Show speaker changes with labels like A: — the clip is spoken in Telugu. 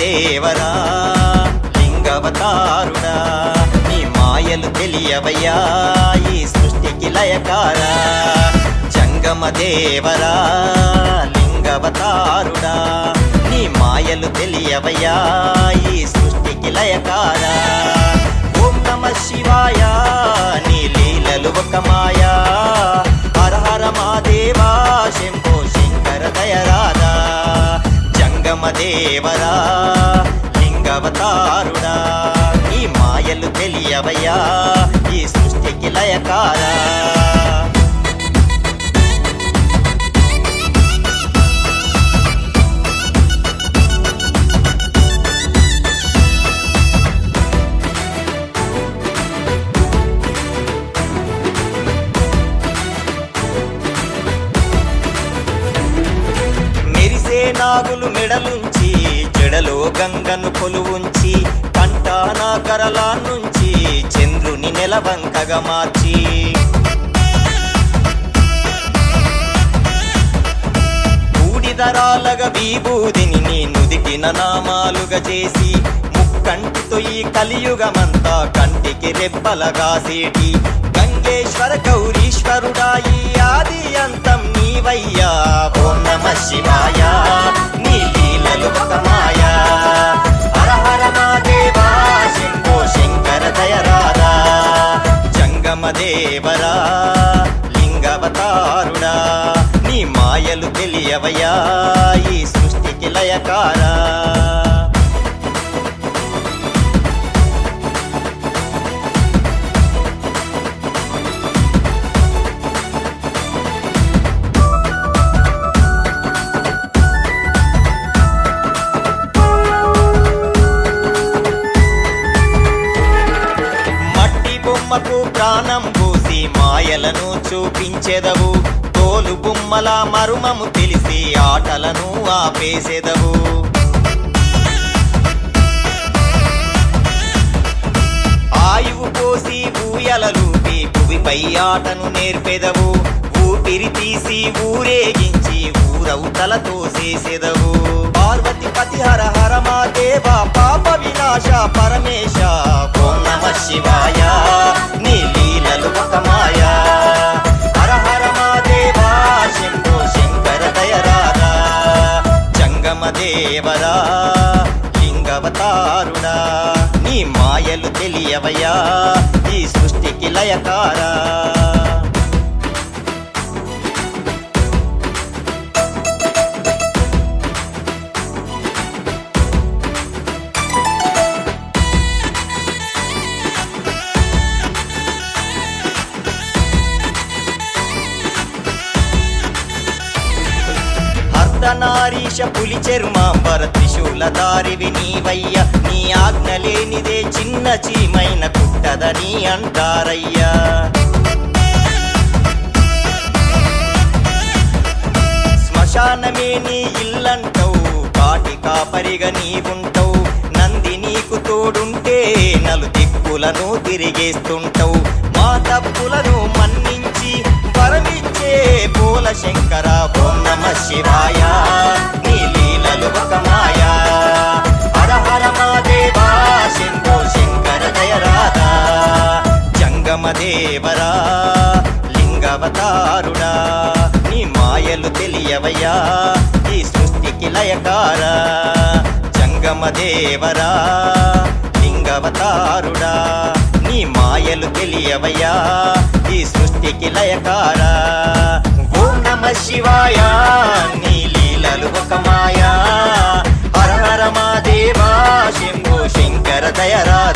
A: దేవరా లింగవతారుడా నీ మాయలు తెలియవయ్యా ఈ సృష్టికి లయకారా జంగమ దేవరా లింగవతారుడా నీ మాయలు తెలియవయ్యా ఈ సృష్టికి లయకారా ఓం నమః శివాయ నీ లీలలు ఒక మాయా హర హర మహాదేవా శంభో శంకర దయరాదా జంగమ దేవరా లింగవతారుడా నీ మాయలు తెలియవయ్యా ఈ సృష్టికి లయకారా నాగులు మెడలుంచి జడలో గంగను కొలువుంచి కంటాన కరలా నుంచి చంద్రుని నెలవంకగా మార్చి బూడిదరాలగా విభూదిని నీ నుదిటిన నామాలుగా చేసి ముక్కంటితో ఈ కలియుగమంతా కంటికి రెప్పలగా సేటి గంగేశ్వర గౌరీశ్వరుడా ఈ ఆది అంతం నీవయ్యా ఓం నమః శివాయ నీ లీలలు ఒక మాయా హర హర మహాదేవా శంభో శంకర దయరాదా జంగమ దేవరా లింగవతారుడా నీ మాయలు తెలియవయ్యా ఈ సృష్టికి లయకారా ప్రాణం పోసి మాయలను చూపించెదవు తోలు బొమ్మల మరుమము తెలిసి ఆటలను ఆపేసెదవు ఆయువు పోసి ఊయలలూపి భువిపై ఆటను నేర్పెదవు ఊపిరి తీసి ఊరేగించి ఊరవుతలతో చేసెదవు పార్వతి పతి హర హర మహాదేవా పాప వినాశ పరమేశ ఓం నమః శివాయ నీ లీలలు ఒక మాయా హర హర మహాదేవా శంభో శంకర దయరాదా జంగమ దేవరా లింగవతారుడా నీ మాయలు తెలియవయ్యా ఈ సృష్టికి లయకారా నారీష పులి చర్మాంబర త్రిశూలధారివి నీవయ్య నీ ఆజ్ఞ లేనిదే చిన్న చీమైన కుట్టదని అంటారయ్యా శ్మశానమే నీ ఇల్లంటవు కాటి కాపరిగా నీవుంటవు నంది నీకు తోడుంటే నలు దిక్కులను తిరిగేస్తుంటవు మా తప్పులను మన్నించి వరమిచ్చే పూల శంకర ఓం నమః శివాయ నీ లీలలు ఒక మాయా హర హర మహాదేవా శంభో శంకర దయరాదా జంగమ దేవరా లింగవతారుడా నీ మాయలు తెలియవయ్యా ఈ సృష్టికి లయకారా జంగమ దేవరా లింగవతారుడా నీ మాయలు తెలియవయ్యా ఈ సృష్టికి లయకారా ఓం నమః శివాయ నీ లీలలు ఒక మాయా హర హర మహాదేవా శంభో శంకర దయరాదా